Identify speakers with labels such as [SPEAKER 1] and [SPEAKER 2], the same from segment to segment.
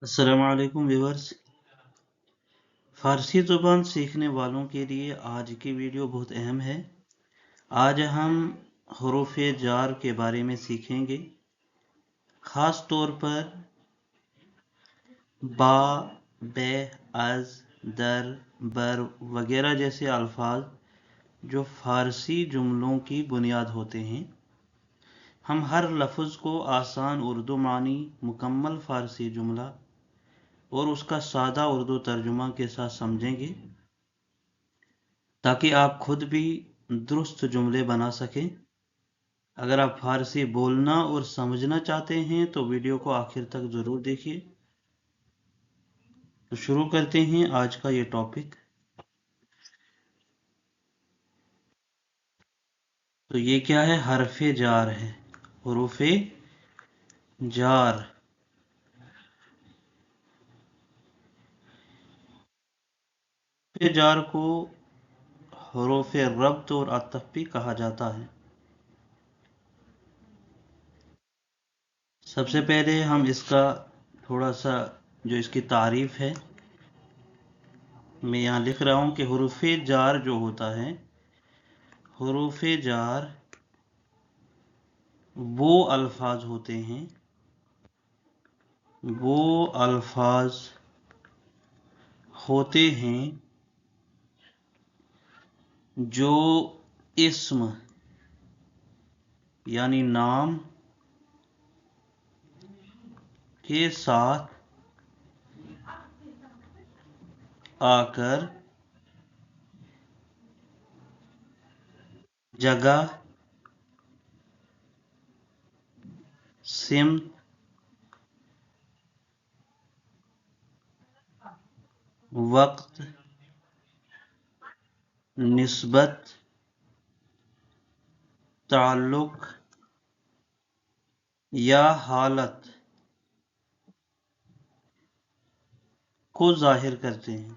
[SPEAKER 1] अस्सलाम वालेकुम व्यूअर्स। फ़ारसी ज़ुबान सीखने वालों के लिए आज की वीडियो बहुत अहम है। आज हम हरूफ जार के बारे में सीखेंगे। ख़ास तौर पर बा, बे, अज, दर, बर वगैरह जैसे अल्फाज जो फ़ारसी जुमलों की बुनियाद होते हैं। हम हर लफ्ज़ को आसान उर्दू मानी, मुकम्मल फ़ारसी जुमला और उसका सादा उर्दू तर्जुमा के साथ समझेंगे ताकि आप खुद भी दुरुस्त जुमले बना सकें। अगर आप फारसी बोलना और समझना चाहते हैं तो वीडियो को आखिर तक ज़रूर देखिए। तो शुरू करते हैं आज का ये टॉपिक। तो ये क्या है? हरफे जार है, हुरूफे जार। हरफे जार को हुरूफे रब्त और अतफ भी कहा जाता है। सबसे पहले हम इसका थोड़ा सा जो इसकी तारीफ है मैं यहाँ लिख रहा हूँ कि हुरूफे जार जो होता है, हुरूफे जार वो अल्फाज होते हैं, वो अल्फाज होते हैं जो इस्म यानी नाम के साथ आकर जगह, सिमत, वक्त, निस्बत, ताल्लुक या हालत को जाहिर करते हैं।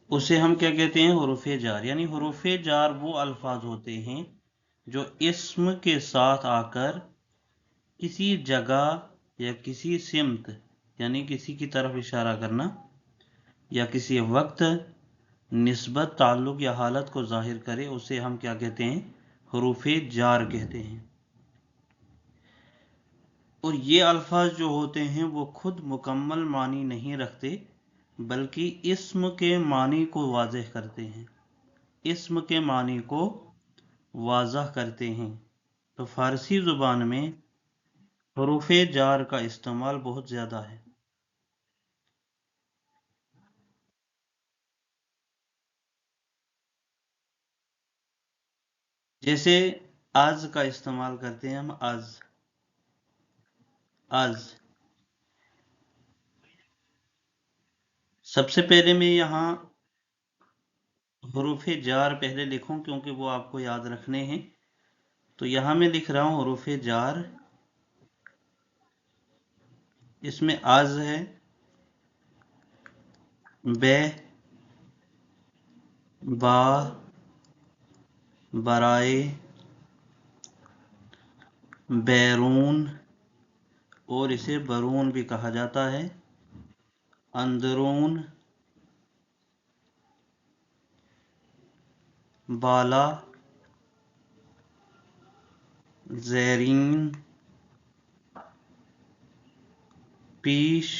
[SPEAKER 1] उसे हम क्या कहते हैं? हुरूफे जार। यानी हुरूफे जार वो अल्फाज होते हैं जो इस्म के साथ आकर किसी जगह या किसी सिमत यानी किसी की तरफ इशारा करना या किसी वक्त, निस्बत, ताल्लुक या हालत को जाहिर करे, उसे हम क्या कहते हैं? हुरूफे जार कहते हैं। और ये अल्फाज जो होते हैं वो खुद मुकम्मल मानी नहीं रखते बल्कि इस्म के मानी को वाज़ेह करते हैं, इस्म के मानी को वाज़ह करते हैं। तो फारसी ज़ुबान में हुरूफे जार का इस्तेमाल बहुत ज़्यादा है। जैसे आज का इस्तेमाल करते हैं हम, आज, आज। सबसे पहले मैं यहाँ हुरूफे जार पहले लिखूं क्योंकि वो आपको याद रखने हैं। तो यहाँ मैं लिख रहा हूँ हुरूफे जार। इसमें आज है, बे, बा, बराए, बैरून और इसे बरून भी कहा जाता है, अंदरून, बाला, ज़ैरीन, पीश,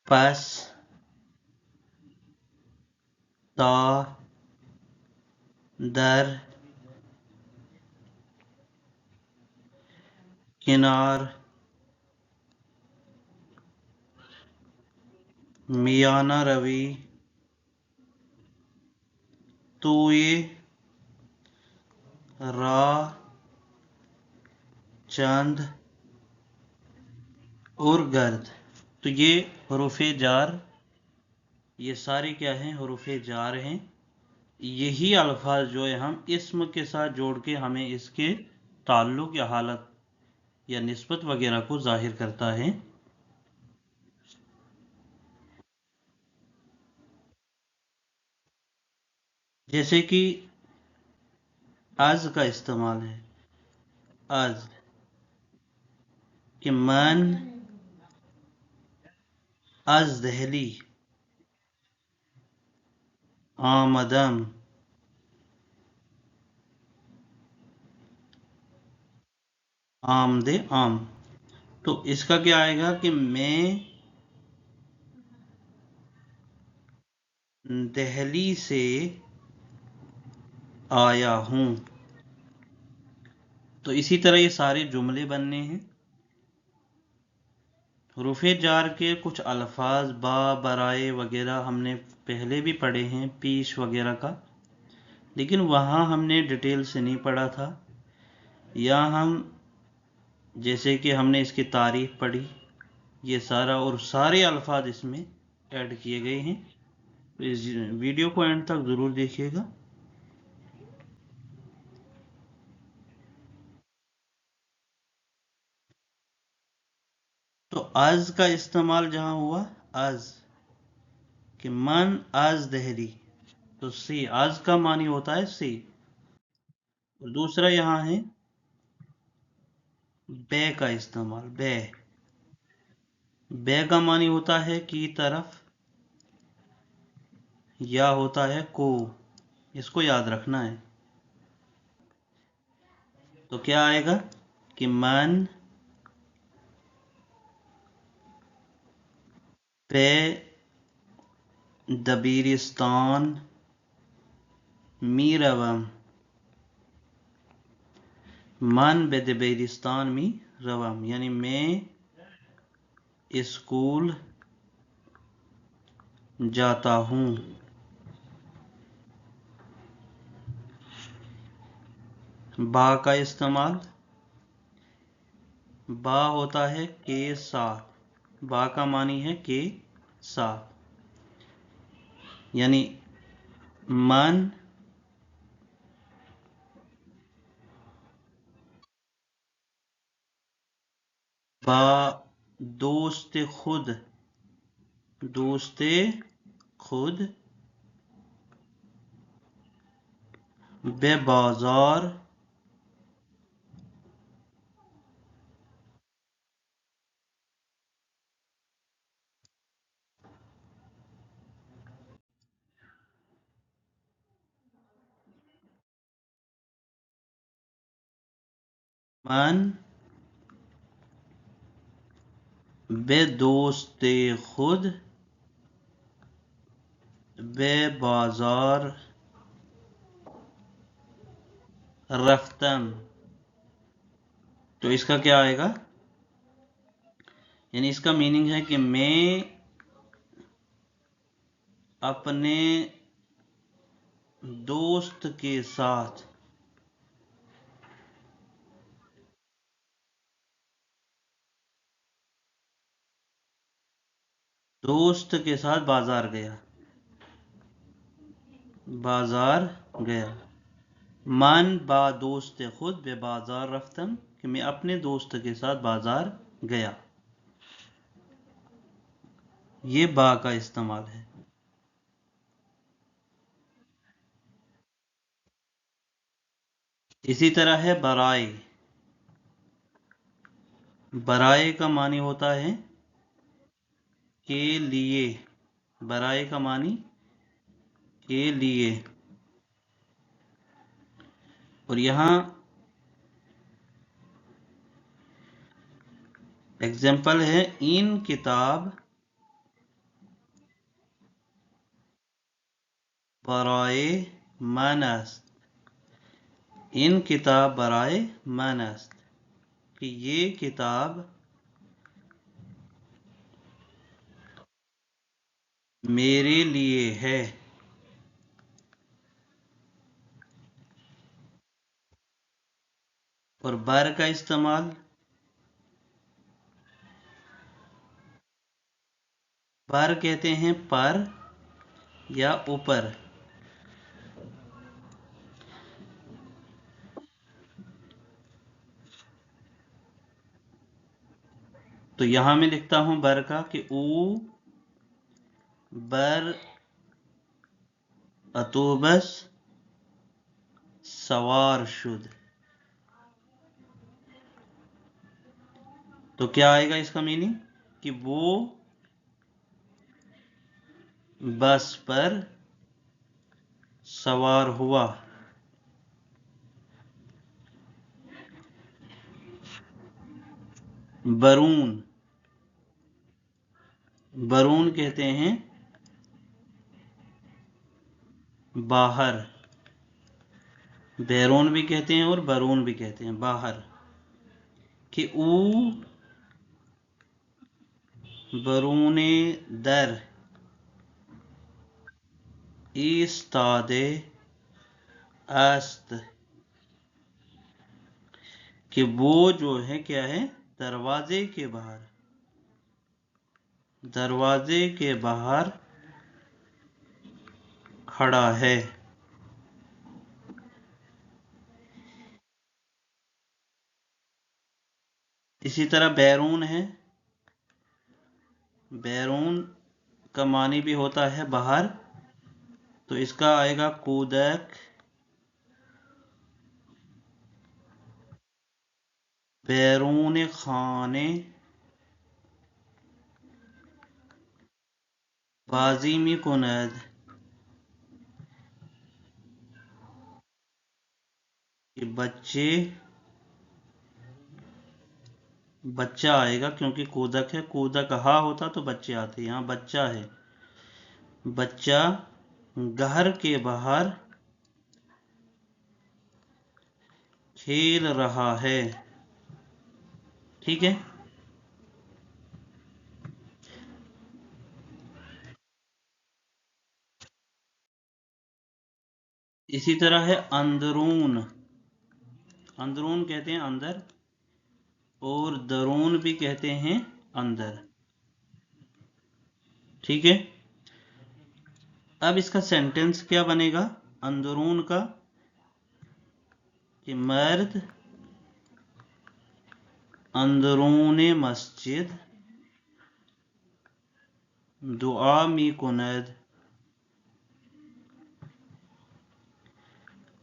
[SPEAKER 1] पस, ता, दर, किनार, मियाना रवी, तोए, रा, चंद और गर्द। तो ये हुरूफे जार, ये सारे क्या हैं? हुरूफे जार हैं। यही अल्फाज जो है हम इस्म के साथ जोड़ के हमें इसके ताल्लुक या हालत या निस्बत वगैरह को जाहिर करता है। जैसे कि आज का इस्तेमाल है। आज कि मन आज दहली आमदम आमदे आम। तो इसका क्या आएगा कि मैं दिल्ली से आया हूं। तो इसी तरह ये सारे जुमले बनने हैं। हुरूफ़े जार के कुछ अल्फाज बा, बराए वगैरह हमने पहले भी पढ़े हैं, पीश वगैरह का, लेकिन वहाँ हमने डिटेल से नहीं पढ़ा था। या हम जैसे कि हमने इसकी तारीफ पढ़ी, ये सारा और सारे अल्फाज इसमें ऐड किए गए हैं। तो इस वीडियो को एंड तक ज़रूर देखिएगा। तो आज का इस्तेमाल जहाँ हुआ, आज कि मन आज दहली, तो सी आज का मानी होता है सी। और दूसरा यहाँ है बे का इस्तेमाल। बे का मानी होता है की तरफ, या होता है को। इसको याद रखना है। तो क्या आएगा कि मन पे दबीरिस्तान मी रवम। मन बे दबीरिस्तान मी रवम यानी मैं स्कूल जाता हूँ। बा का इस्तेमाल, बा होता है के साथ। बा का मानी है के साथ, यानी मन बा दोस्त खुद, दोस्त खुद बे बाजार मन बे दोस्त खुद बे बाजार रफ्तम। तो इसका क्या आएगा, यानी इसका मीनिंग है कि मैं अपने दोस्त के साथ बाजार गया। बाजार गया। मन बा दोस्त खुद बे बाजार रफ्तम, कि मैं अपने दोस्त के साथ बाजार गया। ये बा का इस्तेमाल है। इसी तरह है बराए। बराए का मानी होता है के लिए। बराए का मानी के लिए। और यहां एग्जाम्पल है इन किताब बराए मन است। इन किताब बराए मन است, कि ये किताब मेरे लिए है। और बर का इस्तेमाल, बर कहते हैं पर या ऊपर। तो यहां मैं लिखता हूं बर का कि ऊ बर अतोबस सवार शुद। तो क्या आएगा इसका मीनिंग कि वो बस पर सवार हुआ। बरून, बरून कहते हैं बाहर, बैरून भी कहते हैं और बरून भी कहते हैं बाहर। कि ऊ बरूने दर इस्तादे अस्त। कि वो जो है क्या है, दरवाजे के बाहर, दरवाजे के बाहर खड़ा है। इसी तरह बैरून है, बैरून का मानी भी होता है बाहर, तो इसका आएगा कूदक बैरून खाने बाजी में कुनद। बच्चे, बच्चा आएगा क्योंकि कूदक है, कूदक हा होता तो बच्चे आते, यहाँ बच्चा है। बच्चा घर के बाहर खेल रहा है। ठीक है। इसी तरह है अंदरून, अंदरून कहते हैं अंदर, और दरून भी कहते हैं अंदर। ठीक है। अब इसका सेंटेंस क्या बनेगा अंदरून का, कि मर्द अंदरून मस्जिद दुआ मी कुनद।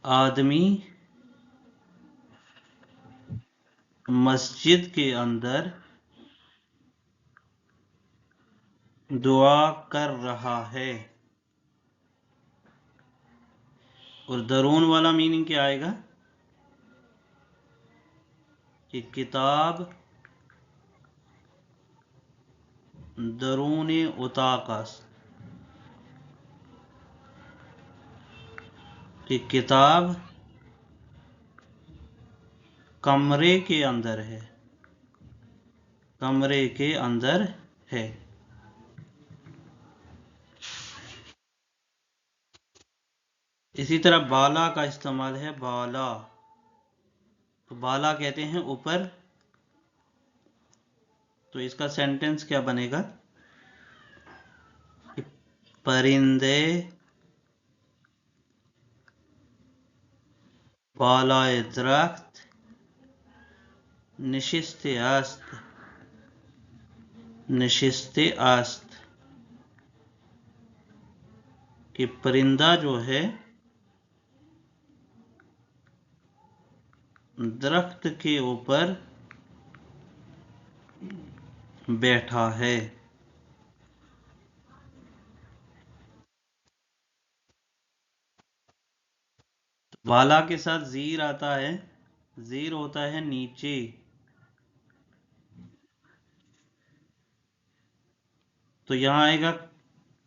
[SPEAKER 1] आदमी मस्जिद के अंदर दुआ कर रहा है। और दरून वाला मीनिंग क्या आएगा कि किताब दरून उताकस, कि किताब कमरे के अंदर है, कमरे के अंदर है। इसी तरह बाला का इस्तेमाल है, बाला, तो बाला कहते हैं ऊपर, तो इसका सेंटेंस क्या बनेगा, परिंदे बालाए दरख्त नशिस्ते आस्त, नशिस्ते आस्त। कि परिंदा जो है दरख्त के ऊपर बैठा है। बाला के साथ जीर आता है, जीर होता है नीचे, तो यहां आएगा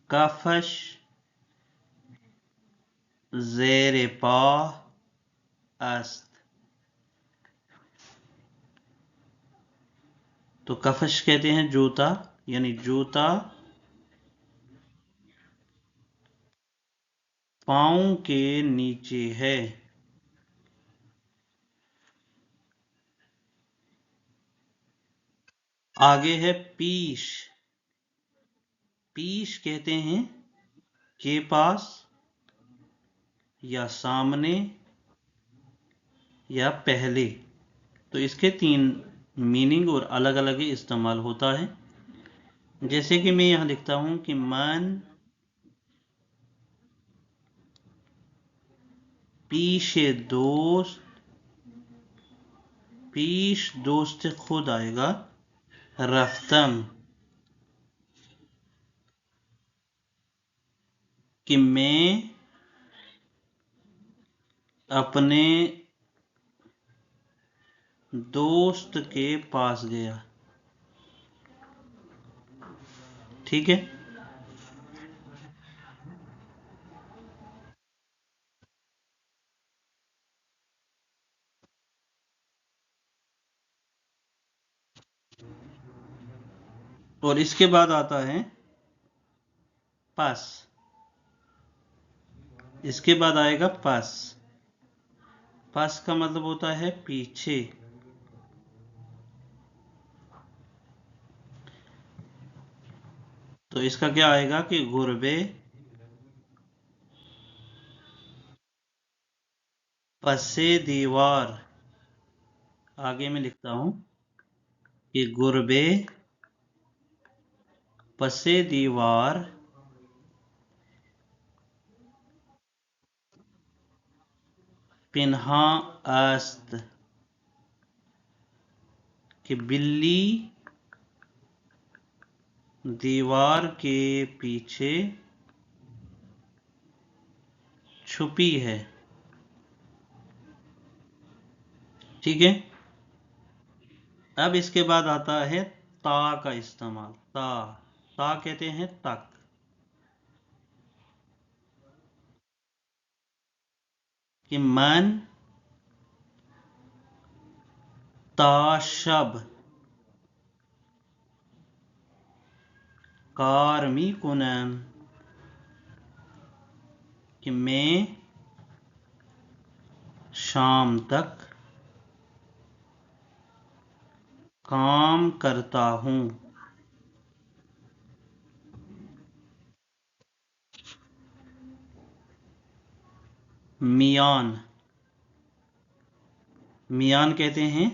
[SPEAKER 1] कफश जेरे पा अस्त। तो कफश कहते हैं जूता, यानी जूता पांव के नीचे है। आगे है पीश, पीश कहते हैं के पास या सामने या पहले, तो इसके 3 मीनिंग और अलग अलग ही इस्तेमाल होता है। जैसे कि मैं यहां लिखता हूं कि मन پیش دوست، پیش دوست خود آئے گا رفتم، کہ میں اپنے دوست کے پاس گیا. ٹھیک ہے. اور اس کے بعد آتا ہے پس. اس کے بعد آئے گا پس. پس کا مطلب ہوتا ہے پیچھے. تو اس کا کیا آئے گا کہ غربے پسے دیوار. آگے میں لکھتا ہوں کہ غربے پسے دیوار پنہاں است، کہ بلی دیوار کے پیچھے چھپی ہے. ٹھیک ہے. اب اس کے بعد آتا ہے تا کا استعمال. تا کہتے ہیں تک. کہ من تا شب کار می کنم، کہ میں شام تک کام کرتا ہوں. میان. میان کہتے ہیں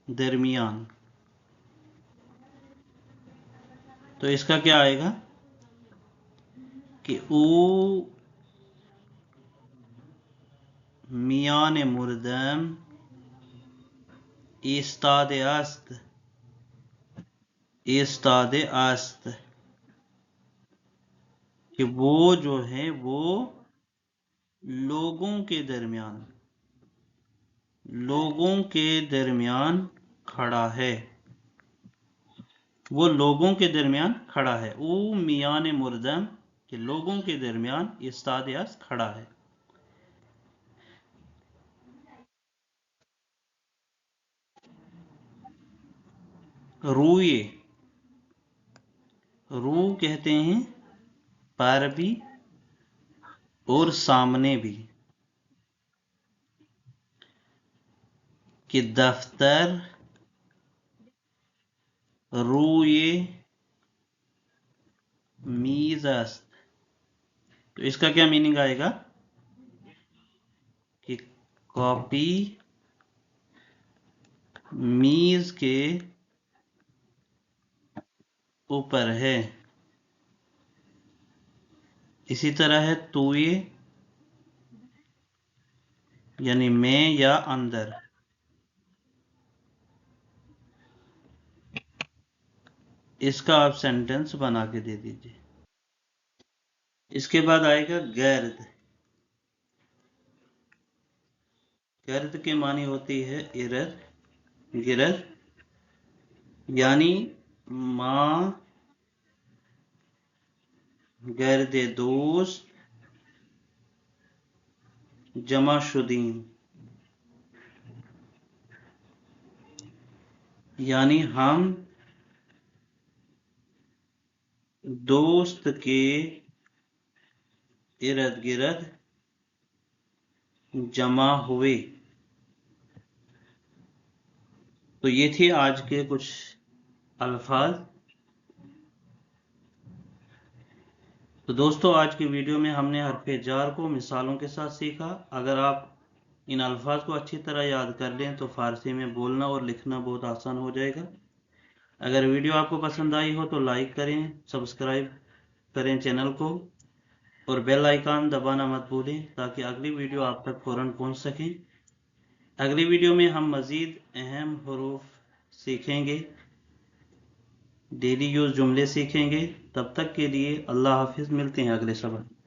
[SPEAKER 1] درمیان. تو اس کا کیا آئے گا کہ او میان مردم ایستاده است. ایستاده است، کہ وہ جو ہے وہ لوگوں کے درمیان کھڑا ہے. وہ لوگوں کے درمیان کھڑا ہے. او میان مردم، کہ لوگوں کے درمیان ایستاده است کھڑا ہے. روئے. رو کہتے ہیں پر بھی اور سامنے بھی. کہ دفتر روئے میز است. تو اس کا کیا میننگ آئے گا کہ کاپی میز کے اوپر ہے. اسی طرح ہے توئے، یعنی میں یا اندر. اس کا آپ سینٹنس بنا کے دے دیجئے. اس کے بعد آئے گا گرد. گرد کے معنی ہوتی ہے ارد گرد، یعنی ماں گرد دوست جمع شدیم. یعنی ہم دوست کے ارد گرد جمع ہوئے. تو یہ تھے آج کے کچھ الفاظ. تو دوستو آج کی ویڈیو میں ہم نے حرف جار کو مثالوں کے ساتھ سیکھا. اگر آپ ان الفاظ کو اچھی طرح یاد کر لیں تو فارسی میں بولنا اور لکھنا بہت آسان ہو جائے گا. اگر ویڈیو آپ کو پسند آئی ہو تو لائک کریں، سبسکرائب کریں چینل کو. اور بیل آئیکن دبانا مت بھولیں تاکہ اگلی ویڈیو آپ تک فوراً پہنچ سکیں۔ اگلی ویڈیو میں ہم مزید اہم حروف سیکھیں گے، ڈیلی یوز جملے سیکھیں گے۔ تب تک کے لیے اللہ حافظ، ملتے ہیں اگلے سبق۔